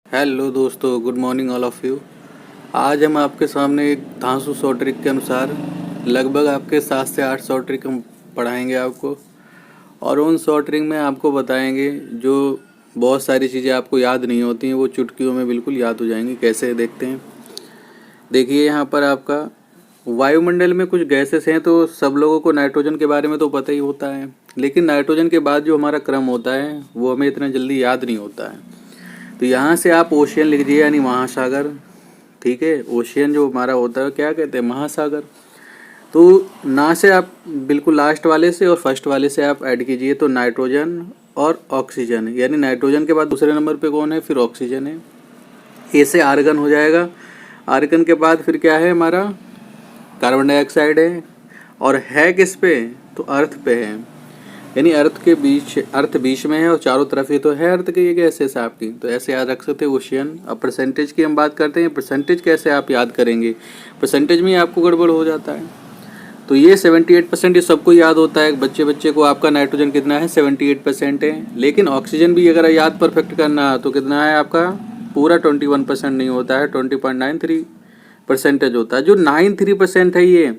Hello दोस्तों, good morning all of you. आज हम आपके सामने एक धांसू सौ ट्रिक के अनुसार लगभग आपके 7 से 8 सौ ट्रिक हम पढ़ाएंगे आपको, और उन सौ ट्रिक में आपको बताएंगे जो बहुत सारी चीज़ें आपको याद नहीं होती हैं, वो चुटकियों में बिल्कुल याद हो जाएंगी। कैसे देखते हैं। देखिए यहाँ पर आपका वायुमंडल में कुछ गैसेस हैं, तो सब लोगों को नाइट्रोजन के बारे में तो पता ही होता है, लेकिन नाइट्रोजन के बाद जो हमारा क्रम होता है वो हमें इतना जल्दी याद नहीं होता है। तो यहाँ से आप ओशियन लिख दिए, यानी महासागर। ठीक है, ओशियन जो हमारा होता है क्या कहते हैं, महासागर। तो ना से आप बिल्कुल लास्ट वाले से और फर्स्ट वाले से आप ऐड कीजिए, तो नाइट्रोजन और ऑक्सीजन, यानी नाइट्रोजन के बाद दूसरे नंबर पे कौन है, फिर ऑक्सीजन है। ए से आर्गन हो जाएगा। आर्गन के बाद फिर क्या है हमारा, कार्बन डाइऑक्साइड है। और है किस पे, तो अर्थ पे है, यानी अर्थ बीच में है और चारों तरफ ही तो है अर्थ के ये गैसेस आपकी। तो ऐसे याद रख सकते हैं ओशियन। अब परसेंटेज की हम बात करते हैं। परसेंटेज कैसे आप याद करेंगे, परसेंटेज में आपको गड़बड़ हो जाता है। तो ये 78% ये सबको याद होता है, बच्चे को आपका नाइट्रोजन कितना है, 78% है। लेकिन ऑक्सीजन भी अगर याद परफेक्ट करना है तो कितना है आपका, पूरा 21% नहीं होता है, 20.93% होता है। जो 93% है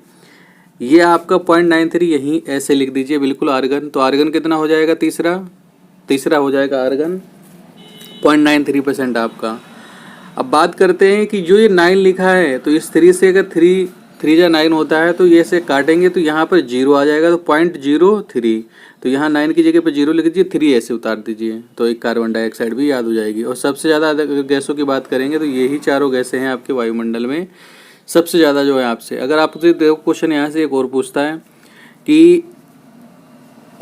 ये आपका 0.93 यहीं ऐसे लिख दीजिए बिल्कुल। आर्गन, तो आर्गन कितना हो जाएगा, तीसरा हो जाएगा आर्गन, 0.93% आपका। अब बात करते हैं कि जो ये 9 लिखा है, तो इस 3 से अगर 3 जा 9 होता है तो ये से काटेंगे तो यहाँ पर 0 आ जाएगा, तो 0.03। तो यहाँ 9 की जगह पर 0 लिख दीजिए, 3 ऐसे उतार दीजिए, तो एक कार्बन डाइऑक्साइड भी याद हो जाएगी। और सबसे ज़्यादा गैसों की बात करेंगे तो यही चारों गैसें हैं आपके वायुमंडल में सबसे ज़्यादा जो है आपसे। अगर आपसे क्वेश्चन यहाँ से एक और पूछता है कि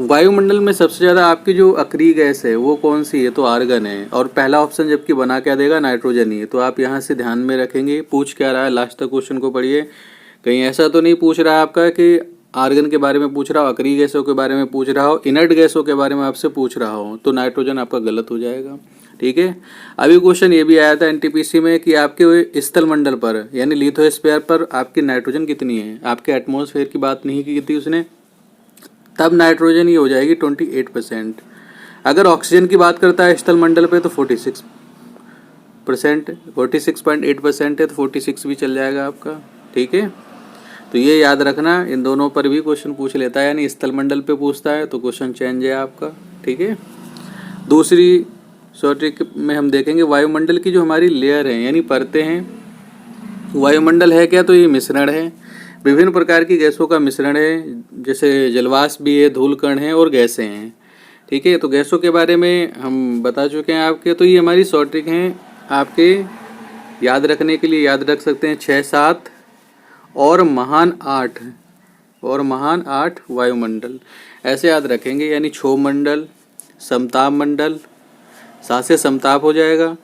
वायुमंडल में सबसे ज़्यादा आपकी जो अक्रिय गैस है वो कौन सी है, तो आर्गन है। और पहला ऑप्शन जबकि बना क्या देगा, नाइट्रोजन ही है। तो आप यहाँ से ध्यान में रखेंगे पूछ क्या रहा है, लास्ट तक क्वेश्चन को पढ़िए। कहीं ऐसा तो नहीं पूछ रहा है आपका कि आर्गन के बारे में पूछ रहा हो, अक्रिय गैसों के बारे में पूछ रहा हो, इनर्ट गैसों के बारे में आपसे पूछ रहा हो, तो नाइट्रोजन आपका गलत हो जाएगा। ठीक है। अभी क्वेश्चन ये भी आया था एनटीपीसी में कि आपके स्थल मंडल पर यानी लिथोस्फीयर पर आपकी नाइट्रोजन कितनी है। आपके एटमॉस्फेयर की बात नहीं की थी उसने, तब नाइट्रोजन ही हो जाएगी 28%। अगर ऑक्सीजन की बात करता है स्थल मंडल पे तो 46.8% है, तो 46 भी चल जाएगा आपका। ठीक है, तो ये याद रखना, इन दोनों पर भी क्वेश्चन पूछ लेता है, यानी स्थल मंडल पे पूछता है तो क्वेश्चन चेंज है आपका। ठीक है। दूसरी ट्रिक में हम देखेंगे वायुमंडल की जो हमारी लेयर है यानी परतें हैं। वायुमंडल है क्या, तो ये मिश्रण है, विभिन्न प्रकार की गैसों का मिश्रण है, जैसे जलवाष्प भी है, धूल कण है और गैसें हैं। ठीक है, तो गैसों के बारे में हम बता चुके हैं आपके। तो ये हमारी शॉर्ट ट्रिक हैं आपके याद रखने के लिए, याद रख सकते हैं 6, 7 और महान 8 वायुमंडल ऐसे याद रखेंगे, यानी क्षोभ मंडल, समताप मंडल, 7 से समताप हो जाएगा।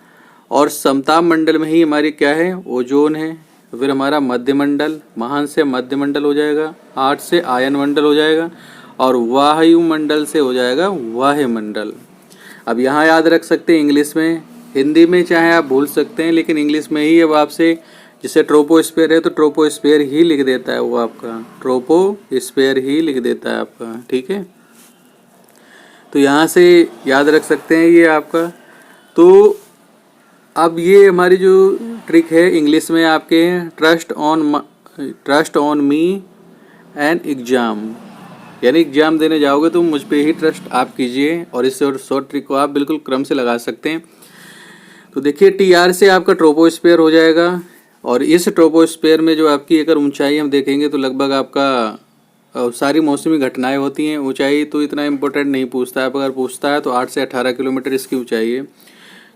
और समताप मंडल में ही हमारी क्या है, ओजोन है। फिर हमारा मध्यमंडल, महान से मध्यमंडल हो जाएगा, 8 से आयन मंडल हो जाएगा, और वायुमंडल से हो जाएगा वायुमंडल। अब यहाँ याद रख सकते हैं इंग्लिश में, हिंदी में चाहे आप भूल सकते हैं, लेकिन इंग्लिश में ही अब आपसे, जैसे ट्रोपोस्फीयर है तो ट्रोपोस्फीयर ही लिख देता है वो आपका, ट्रोपोस्फीयर ही लिख देता है आपका। ठीक है, तो यहाँ से याद रख सकते हैं ये आपका। तो अब ये हमारी जो ट्रिक है इंग्लिश में आपके, trust on me an exam, यानी एग्जाम देने जाओगे तो मुझ पे ही ट्रस्ट आप कीजिए, और इस शॉर्ट ट्रिक को आप बिल्कुल क्रम से लगा सकते हैं। तो देखिए TR से आपका ट्रोपोस्फीयर हो जाएगा, और इस ट्रोपोस्फीयर में जो आपकी अगर ऊंचाई हम देखेंगे तो लगभग आपका सारी मौसमी घटनाएं होती हैं। ऊंचाई तो इतना इम्पोर्टेंट नहीं पूछता है, अगर पूछता है तो 8 से 18 किलोमीटर इसकी ऊंचाई है।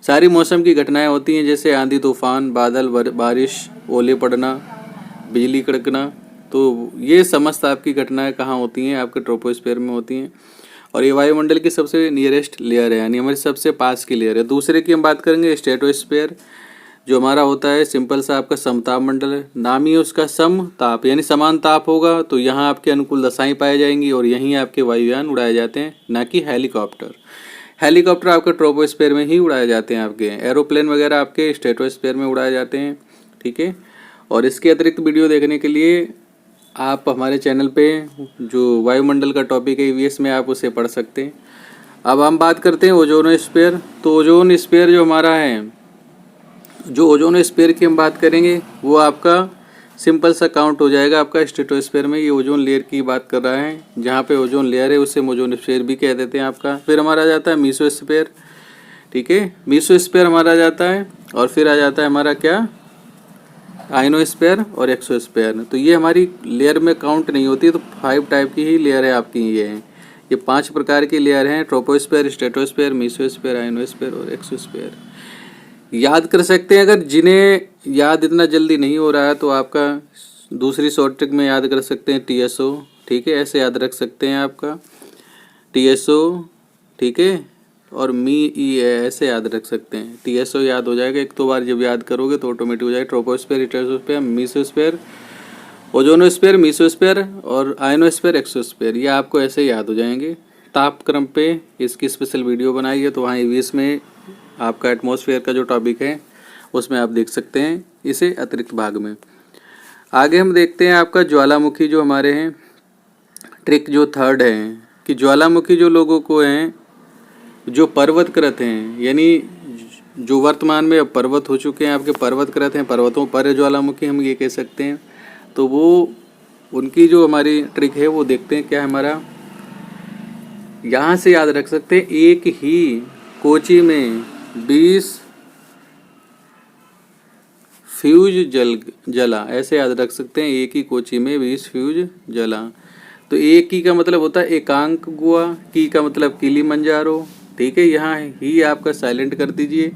सारी मौसम की घटनाएं होती हैं, जैसे आंधी तूफान, बादल, बारिश, ओले पड़ना, बिजली कड़कना। तो ये समस्त आपकी घटनाएं कहाँ होती हैं, आपके ट्रोपोस्फीयर में होती हैं। और ये वायुमंडल की सबसे नियरेस्ट लेयर है, यानी हमारी सबसे पास की लेयर है। दूसरे की हम बात करेंगे स्ट्रेटोस्फीयर, जो हमारा होता है सिंपल सा आपका समताप मंडल है। नाम ही उसका समताप, यानी समान ताप होगा, तो यहाँ आपके अनुकूल दशाएं पाई जाएंगी और यहीं आपके वायुयान उड़ाए जाते हैं, ना कि हेलीकॉप्टर आपके ट्रोपोस्फीयर में ही उड़ाए जाते हैं। आपके एरोप्लेन वगैरह आपके स्ट्रेटोस्फीयर में उड़ाए जाते हैं। ठीक है, और इसके अतिरिक्त वीडियो देखने के लिए आप हमारे चैनल पे जो वायुमंडल का टॉपिक है EVS में आप उसे पढ़ सकते हैं। अब हम बात करते हैं ओजोनोस्फीयर। तो ओजोन स्फीयर जो हमारा है जो ओजोन स्फीयर की हम बात करेंगे वो आपका सिंपल सा काउंट हो जाएगा आपका स्ट्रेटोस्फीयर में। ये ओजोन लेयर की बात कर रहा है, जहाँ पे ओजोन लेयर है उसे हम ओजोन स्फीयर भी कह देते हैं आपका। फिर हमारा आ जाता है मीसोस्फीयर, ठीक है, मीसोस्फीयर हमारा आ जाता है। और फिर आ जाता है हमारा क्या, आयनोस्फीयर और एक्सोस्फीयर। तो ये हमारी लेयर में काउंट नहीं होती, तो 5 टाइप की ही लेयर है आपकी ये हैं। ये 5 प्रकार की लेयर हैं, ट्रोपोस्फीयर, स्ट्रेटोस्फीयर, मीसोस्फीयर, आयनोस्फीयर और एक्सोस्फीयर। याद कर सकते हैं, अगर जिन्हें याद इतना जल्दी नहीं हो रहा है तो आपका दूसरी शॉर्ट ट्रिक में याद कर सकते हैं TSO, ठीक है, ऐसे याद रख सकते हैं आपका TSO, ठीक है, और ऐसे याद रख सकते हैं। TSO याद हो जाएगा, एक दो बार जब याद करोगे तो ऑटोमेटिक हो जाएगा। ट्रोपोस्फीयर, स्ट्रेटोस्फीयर, मीसोस्फीयर, ओजोनोस्फीयर, मीसोस्फीयर और आयनोस्फीयर, एक्सोस्फीयर, ये आपको ऐसे याद हो जाएंगे। तापक्रम पे इसकी स्पेशल वीडियो बनाई है, तो वहाँ EVS में आपका एटमॉस्फेयर का जो टॉपिक है उसमें आप देख सकते हैं इसे अतिरिक्त भाग में। आगे हम देखते हैं आपका ज्वालामुखी जो हमारे हैं, ट्रिक जो थर्ड है कि ज्वालामुखी जो लोगों को हैं, जो पर्वतकृत हैं, यानी जो वर्तमान में अब पर्वत हो चुके हैं आपके, पर्वतकृत हैं, पर्वतों पर ज्वालामुखी हम ये कह सकते हैं। तो वो उनकी जो हमारी ट्रिक है वो देखते हैं क्या है हमारा। यहाँ से याद रख सकते हैं, एक ही कोची में 20 फ्यूज जला, ऐसे याद रख सकते हैं, एक ही कोची में 20 फ्यूज जला। तो एक की का मतलब होता है एकांक गुआ, की का मतलब किलिमंजारो, ठीक है, यहाँ ही आपका साइलेंट कर दीजिए।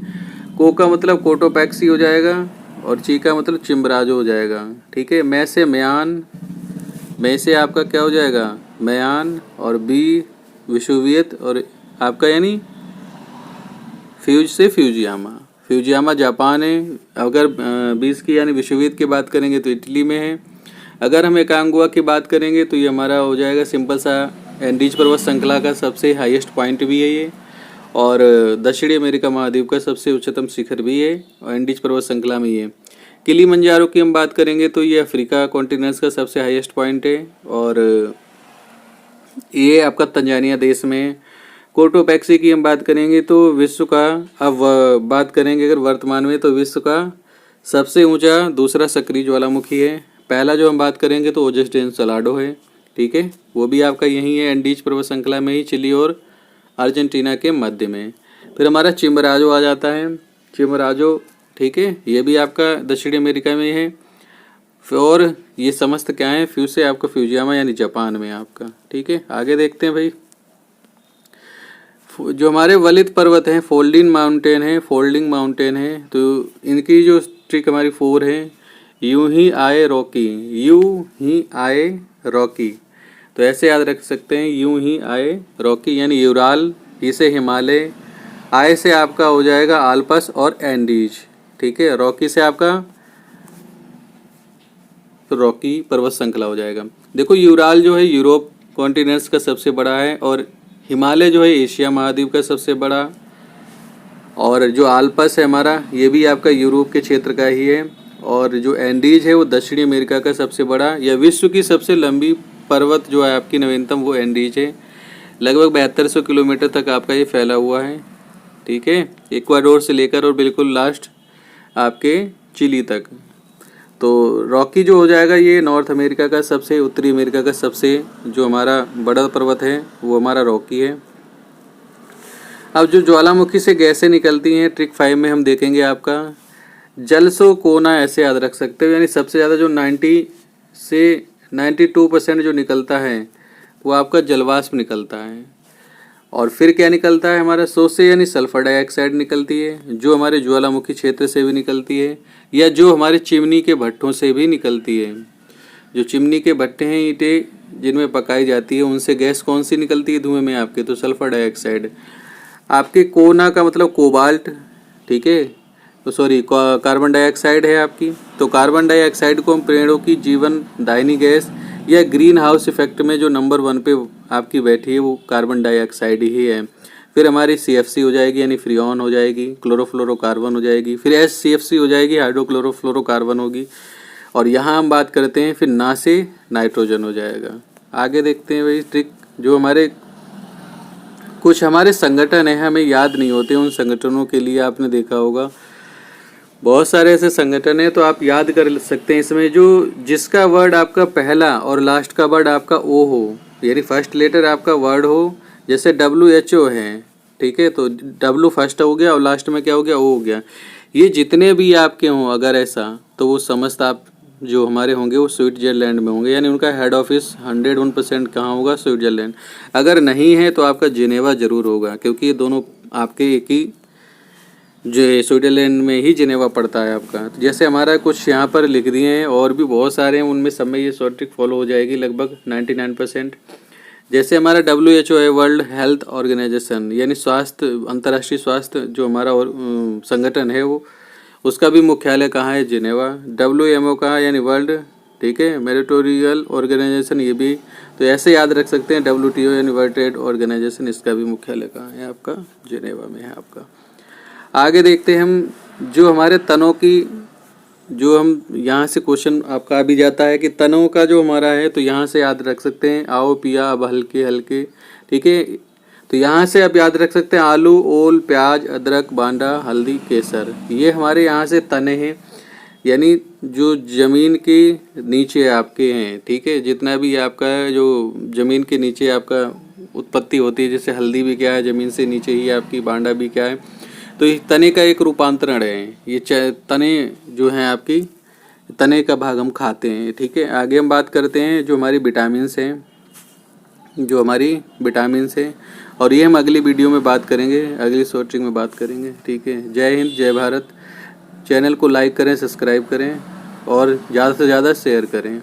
को का मतलब कोटोपैक्सी हो जाएगा और ची का मतलब चिम्बराजो हो जाएगा, ठीक है। मैं से म्यान, मैं से आपका क्या हो जाएगा म्यान, और बी विशुवियत, और आपका यानी फ्यूज से फ्यूजियामा, फ्यूजियामा जापान है। अगर 20 की यानी विश्वविद्यालय की बात करेंगे तो इटली में है। अगर हम एकांगुआ की बात करेंगे तो ये हमारा हो जाएगा सिंपल सा एंडीज पर्वत श्रृंखला का सबसे हाईएस्ट पॉइंट भी है ये, और दक्षिणी अमेरिका महाद्वीप का सबसे उच्चतम शिखर भी है, और एंडीज पर्वत श्रृंखला में ये। किलिमंजारो की हम बात करेंगे तो ये अफ्रीका कॉन्टिनेंट्स का सबसे हाईएस्ट पॉइंट है, और ये आपका तंजानिया देश में। कोटोपैक्सी की हम बात करेंगे तो विश्व का, अब बात करेंगे अगर वर्तमान में, तो विश्व का सबसे ऊंचा दूसरा सक्रिय ज्वालामुखी है। पहला जो हम बात करेंगे तो ओजस डे सलाडो है, ठीक है, वो भी आपका यही है एंडीज पर्वत श्रृंखला में ही, चिली और अर्जेंटीना के मध्य में। फिर हमारा चिम्बराजो आ जाता है, चिम्बराजो, ठीक है, ये भी आपका दक्षिणी अमेरिका में है। और ये समस्त क्या है, फ्यूज से आपका फ्यूजियामा यानी जापान में आपका, ठीक है। आगे देखते हैं भाई, जो हमारे वलित पर्वत हैं, फोल्डिंग माउंटेन है, फोल्डिंग माउंटेन है, तो इनकी जो ट्रिक हमारी 4 है। यूं ही आए रॉकी, यूं ही आए रॉकी, तो ऐसे याद रख सकते हैं, यूं ही आए रॉकी यानी यूराल, इसे हिमालय, आए से आपका हो जाएगा आल्पस और एंडीज, ठीक है, रॉकी से आपका तो रॉकी पर्वत श्रृंखला हो जाएगा। देखो यूराल जो है यूरोप कॉन्टिनेंट्स का सबसे बड़ा है, और हिमालय जो है एशिया महाद्वीप का सबसे बड़ा, और जो आल्पस है हमारा ये भी आपका यूरोप के क्षेत्र का ही है, और जो एंडीज है वो दक्षिणी अमेरिका का सबसे बड़ा, या विश्व की सबसे लंबी पर्वत जो है आपकी नवीनतम वो एंडीज है। लगभग 7200 किलोमीटर तक आपका ये फैला हुआ है, ठीक है, इक्वाडोर से लेकर और बिल्कुल लास्ट आपके चिली तक। तो रॉकी जो हो जाएगा ये नॉर्थ अमेरिका का सबसे, उत्तरी अमेरिका का सबसे जो हमारा बड़ा पर्वत है वो हमारा रॉकी है। अब जो ज्वालामुखी से गैसें निकलती हैं, ट्रिक 5 में हम देखेंगे आपका जलसो कोना, ऐसे याद रख सकते हो, यानी सबसे ज़्यादा जो 90 से 92% जो निकलता है वो आपका जलवाष्प निकलता है। और फिर क्या निकलता है हमारा, सो से यानी सल्फर डाइऑक्साइड निकलती है, जो हमारे ज्वालामुखी क्षेत्र से भी निकलती है, या जो हमारे चिमनी के भट्टों से भी निकलती है। जो चिमनी के भट्टे हैं, ईंटें जिनमें पकाई जाती है, उनसे गैस कौन सी निकलती है धुएं में आपके, तो सल्फर डाइऑक्साइड। आपके कोना का मतलब कोबाल्ट, ठीक है, तो सॉरी कार्बन डाइऑक्साइड है आपकी। तो कार्बन डाइऑक्साइड को हम पेड़ों की जीवन दायिनी गैस या ग्रीन हाउस इफेक्ट में जो नंबर 1 पे आपकी बैठी है वो कार्बन डाइऑक्साइड ही है। फिर हमारी CFC हो जाएगी यानी फ्रियोन हो जाएगी, क्लोरोफ्लोरोकार्बन हो जाएगी, फिर SCFC हो जाएगी, हाइड्रोक्लोरोफ्लोरोकार्बन होगी, और यहाँ हम बात करते हैं फिर ना से नाइट्रोजन हो जाएगा। आगे देखते हैं भाई ट्रिक, जो हमारे कुछ हमारे संगठन हैं हमें याद नहीं होते, उन संगठनों के लिए आपने देखा होगा बहुत सारे ऐसे संगठन हैं, तो आप याद कर सकते हैं इसमें जो जिसका वर्ड आपका पहला और लास्ट का वर्ड आपका ओ हो, यानी फर्स्ट लेटर आपका वर्ड हो। जैसे WHO है, ठीक है, तो W फर्स्ट हो गया और लास्ट में क्या हो गया, ओ हो गया। ये जितने भी आपके हों अगर ऐसा, तो वो समस्त आप जो हमारे होंगे वो स्विट्जरलैंड में होंगे, यानी उनका हेड ऑफिस 101% कहाँ होगा, स्विट्जरलैंड। अगर नहीं है तो आपका जिनेवा ज़रूर होगा, क्योंकि ये दोनों आपके एक ही जो स्विट्जरलैंड में ही जिनेवा पड़ता है आपका। तो जैसे हमारा कुछ यहाँ पर लिख दिए हैं, और भी बहुत सारे हैं, उनमें सब में ये शॉर्ट ट्रिक फॉलो हो जाएगी लगभग 99%। जैसे हमारा WHO है, वर्ल्ड हेल्थ ऑर्गेनाइजेशन, यानी स्वास्थ्य, अंतर्राष्ट्रीय स्वास्थ्य जो हमारा संगठन है वो, उसका भी मुख्यालय कहाँ है, जिनेवा। WMO कहाँ, यानी वर्ल्ड, ठीक है, मेरिटोरियल ऑर्गेनाइजेशन, ये भी तो ऐसे याद रख सकते हैं। WTO यानी वर्ल्ड ट्रेड ऑर्गेनाइजेशन, इसका भी मुख्यालय कहाँ है आपका, जिनेवा में है आपका। आगे देखते हैं हम जो हमारे तनों की, जो हम यहाँ से क्वेश्चन आपका आ भी जाता है कि तनों का जो हमारा है, तो यहाँ से याद रख सकते हैं आओ पिया अब हल्के हल्के, ठीक है। तो यहाँ से आप याद रख सकते हैं आलू, ओल, प्याज, अदरक, बांडा, हल्दी, केसर, ये हमारे यहाँ से तने हैं, यानी जो ज़मीन के नीचे आपके हैं, ठीक है। जितना भी आपका जो ज़मीन के नीचे आपका उत्पत्ति होती है, जैसे हल्दी भी क्या है, ज़मीन से नीचे ही आपकी, बांडा भी क्या है, तो ये तने का एक रूपांतरण है। ये तने जो हैं आपकी, तने का भाग हम खाते हैं, ठीक है। आगे हम बात करते हैं जो हमारी विटामिन्स हैं, जो हमारी विटामिन्स हैं, और ये हम अगली वीडियो में बात करेंगे, अगली शॉर्ट ट्रिक में बात करेंगे, ठीक है। जय हिंद, जय भारत। चैनल को लाइक करें, सब्सक्राइब करें और ज़्यादा से ज़्यादा शेयर करें।